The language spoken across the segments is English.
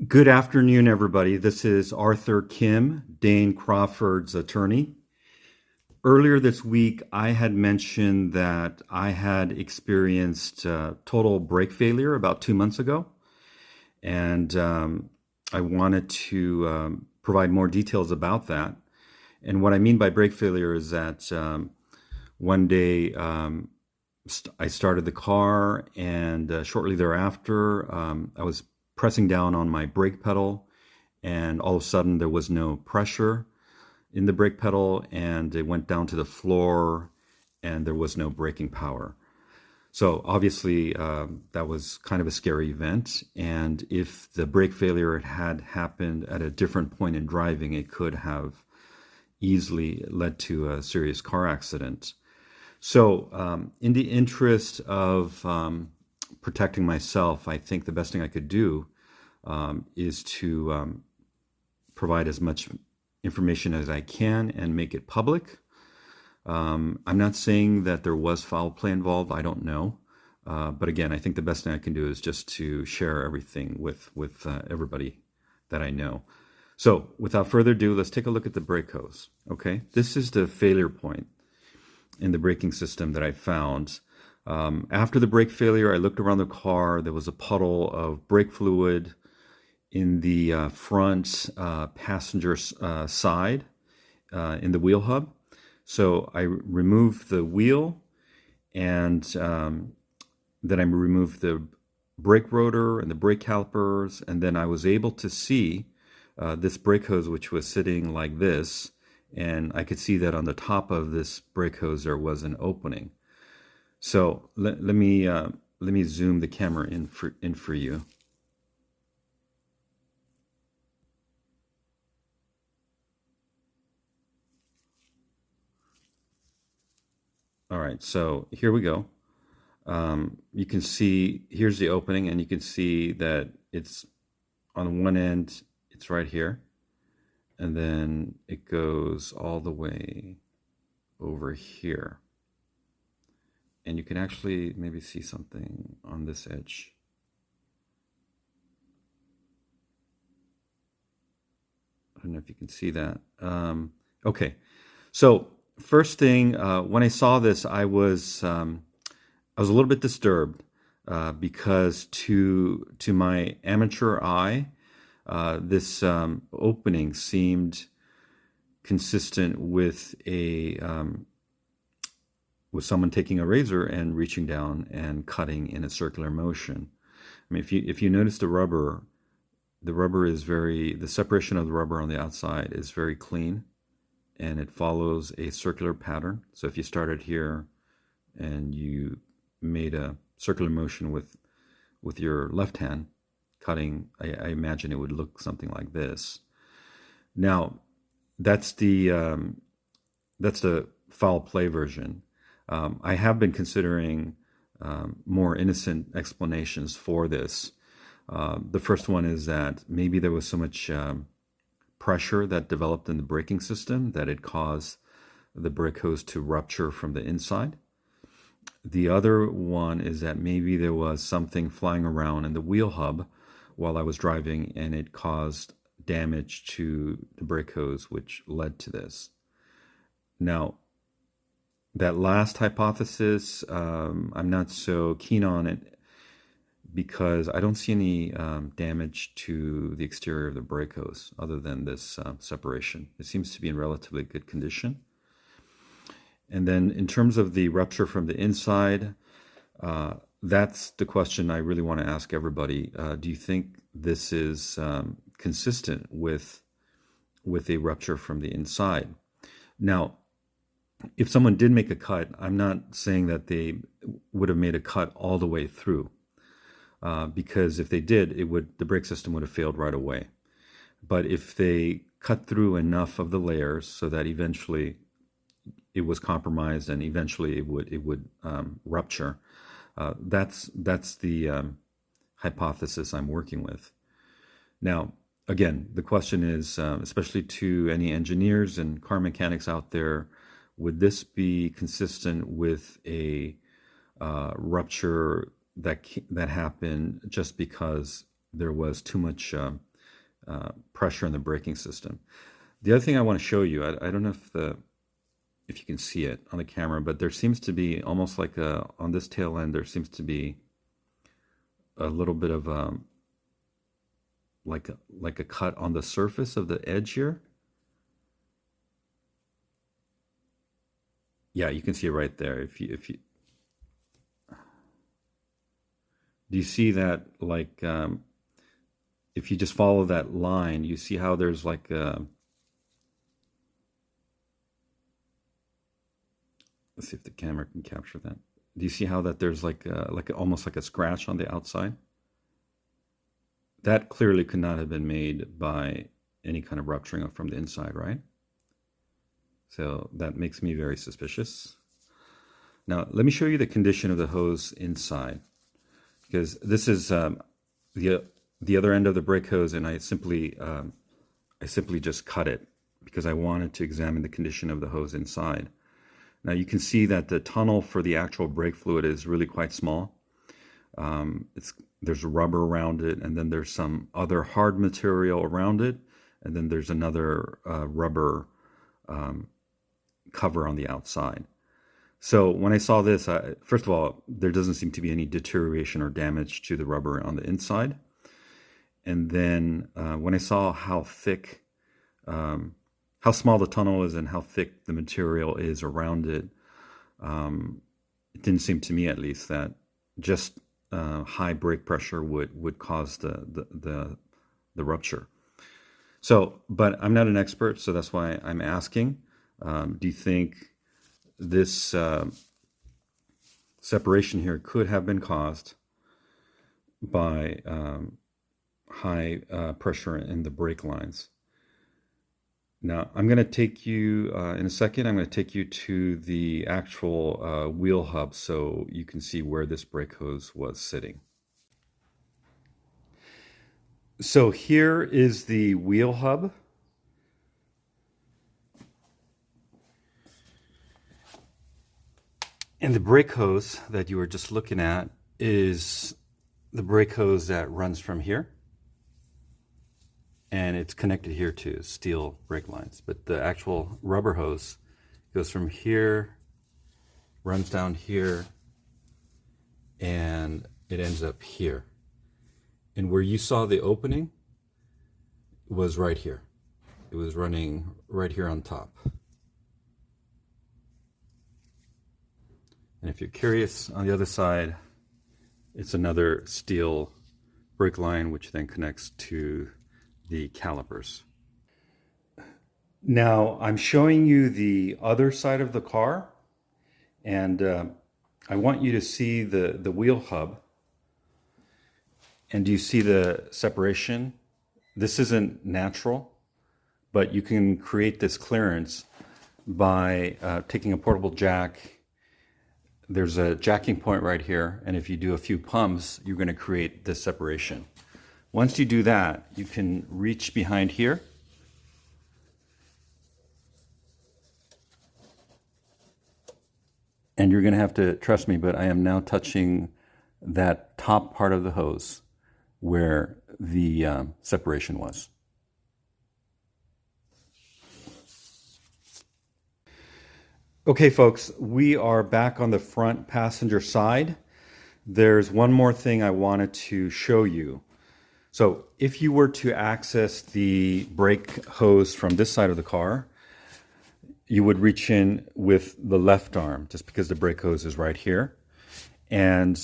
Good afternoon, everybody. This is Arthur Kim, Dane Crawford's attorney. Earlier this week, I had mentioned that I had experienced total brake failure about 2 months ago, and I wanted to provide more details about that. And what I mean by brake failure is that one day I started the car, and shortly thereafter, I was pressing down on my brake pedal, and all of a sudden there was no pressure in the brake pedal, and it went down to the floor, and there was no braking power. So obviously, that was kind of a scary event. And if the brake failure had happened at a different point in driving, it could have easily led to a serious car accident. So, in the interest of protecting myself, I think the best thing I could do is to provide as much information as I can and make it public. I'm not saying that there was foul play involved. I don't know. But again, I think the best thing I can do is just to share everything with everybody that I know. So without further ado, let's take a look at the brake hose. Okay, this is the failure point in the braking system that I found. After the brake failure, I looked around the car. There was a puddle of brake fluid in the front passenger side in the wheel hub. So I removed the wheel, and then I removed the brake rotor and the brake calipers, and then I was able to see this brake hose, which was sitting like this, and I could see that on the top of this brake hose there was an opening. So let me zoom the camera in for you. All right, so here we go. You can see here's the opening, and you can see that it's on one end, it's right here, and then it goes all the way over here. And you can actually maybe see something on this edge. I don't know if you can see that. Okay, so first thing, when I saw this, I was a little bit disturbed because to my amateur eye, this opening seemed consistent with with someone taking a razor and reaching down and cutting in a circular motion. I mean, if you notice the rubber is the separation of the rubber on the outside is very clean, and it follows a circular pattern. So if you started here and you made a circular motion with your left hand cutting, I imagine it would look something like this. Now, that's the foul play version. I have been considering more innocent explanations for this. The first one is that maybe there was so much pressure that developed in the braking system that it caused the brake hose to rupture from the inside. The other one is that maybe there was something flying around in the wheel hub while I was driving, and it caused damage to the brake hose, which led to this. Now, that last hypothesis, I'm not so keen on it because I don't see any damage to the exterior of the brake hose other than this separation. It seems to be in relatively good condition. And then in terms of the rupture from the inside, that's the question I really want to ask everybody. Do you think this is consistent with a rupture from the inside? Now, if someone did make a cut, I'm not saying that they would have made a cut all the way through, because if they did, the brake system would have failed right away. But if they cut through enough of the layers so that eventually it was compromised and eventually it would rupture, that's the hypothesis I'm working with. Now, again, the question is, especially to any engineers and car mechanics out there, would this be consistent with a rupture that happened just because there was too much pressure in the braking system. The other thing I want to show you, I don't know if you can see it on the camera, but there seems to be almost like on this tail end, there seems to be a little bit of like a cut on the surface of the edge here. Yeah, you can see it right there. If you do you see that, like if you just follow that line, you see how there's like let's see if the camera can capture that. Do you see how that there's like almost like a scratch on the outside? That clearly could not have been made by any kind of rupturing from the inside, right? So that makes me very suspicious. Now, let me show you the condition of the hose inside, because this is the other end of the brake hose, and I simply just cut it because I wanted to examine the condition of the hose inside. Now you can see that the tunnel for the actual brake fluid is really quite small. There's rubber around it, and then there's some other hard material around it, and then there's another rubber cover on the outside. So when I saw this, first of all, there doesn't seem to be any deterioration or damage to the rubber on the inside. And then when I saw how thick, how small the tunnel is and how thick the material is around it, it didn't seem to me, at least, that just high brake pressure would cause the rupture. So, but I'm not an expert, so that's why I'm asking. Do you think this separation here could have been caused by high pressure in the brake lines? Now, I'm going to take you, in a second, I'm going to take you to the actual wheel hub so you can see where this brake hose was sitting. So here is the wheel hub. And the brake hose that you were just looking at is the brake hose that runs from here. And it's connected here to steel brake lines. But the actual rubber hose goes from here, runs down here, and it ends up here. And where you saw the opening was right here. It was running right here on top. And if you're curious, on the other side, it's another steel brake line, which then connects to the calipers. Now I'm showing you the other side of the car, and I want you to see the wheel hub. And do you see the separation? This isn't natural, but you can create this clearance by taking a portable jack. There's a jacking point right here, and if you do a few pumps, you're going to create this separation. Once you do that, you can reach behind here and you're going to have to trust me, but I am now touching that top part of the hose where the separation was. Okay, folks, we are back on the front passenger side. There's one more thing I wanted to show you. So if you were to access the brake hose from this side of the car, you would reach in with the left arm, just because the brake hose is right here. And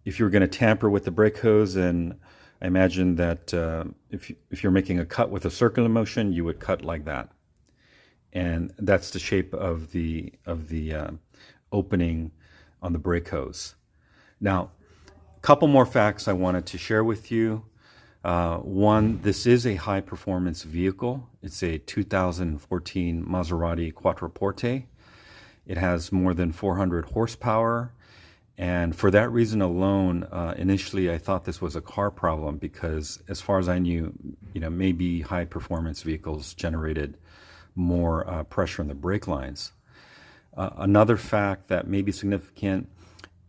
if you're going to tamper with the brake hose, then I imagine that if you're making a cut with a circular motion, you would cut like that. And that's the shape of the opening on the brake hose. Now, a couple more facts I wanted to share with you. One, this is a high performance vehicle. It's a 2014 Maserati Quattroporte. It has more than 400 horsepower. And for that reason alone, initially I thought this was a car problem, because as far as I knew, maybe high performance vehicles generated more pressure in the brake lines. Another fact that may be significant: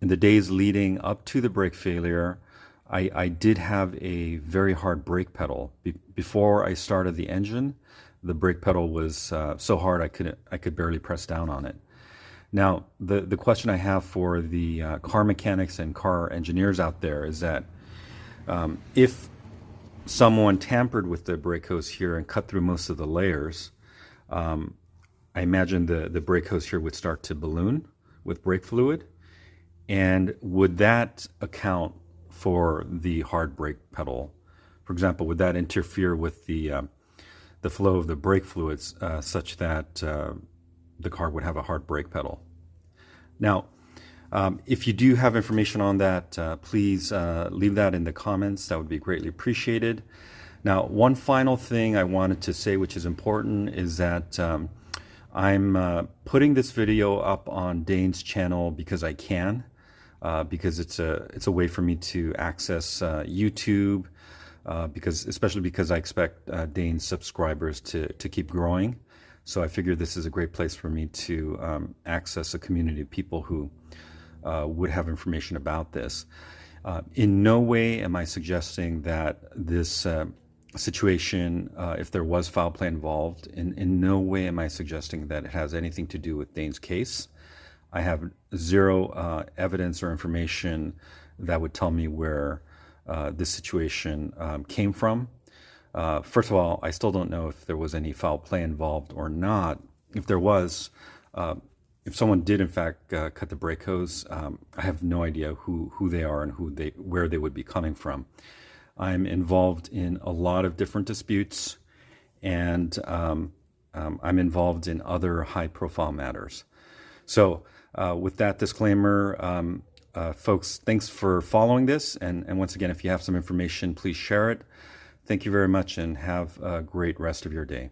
in the days leading up to the brake failure, I did have a very hard brake pedal. Before I started the engine, the brake pedal was so hard I could barely press down on it. Now, the question I have for the car mechanics and car engineers out there is that if someone tampered with the brake hose here and cut through most of the layers, I imagine the brake hose here would start to balloon with brake fluid. And would that account for the hard brake pedal? For example, would that interfere with the flow of the brake fluids such that the car would have a hard brake pedal? Now, if you do have information on that, please leave that in the comments. That would be greatly appreciated. Now, one final thing I wanted to say, which is important, is that I'm putting this video up on Dane's channel because I can, because it's a way for me to access YouTube, especially because I expect Dane's subscribers to keep growing. So I figured this is a great place for me to access a community of people who would have information about this. In no way am I suggesting that this situation, if there was foul play involved, in no way am I suggesting that it has anything to do with Dane's case. I have zero evidence or information that would tell me where this situation came from. First of all, I still don't know if there was any foul play involved or not. If there was, if someone did in fact cut the brake hose, I have no idea who they are and where they would be coming from. I'm involved in a lot of different disputes, and I'm involved in other high-profile matters. So with that disclaimer, folks, thanks for following this. And once again, if you have some information, please share it. Thank you very much, and have a great rest of your day.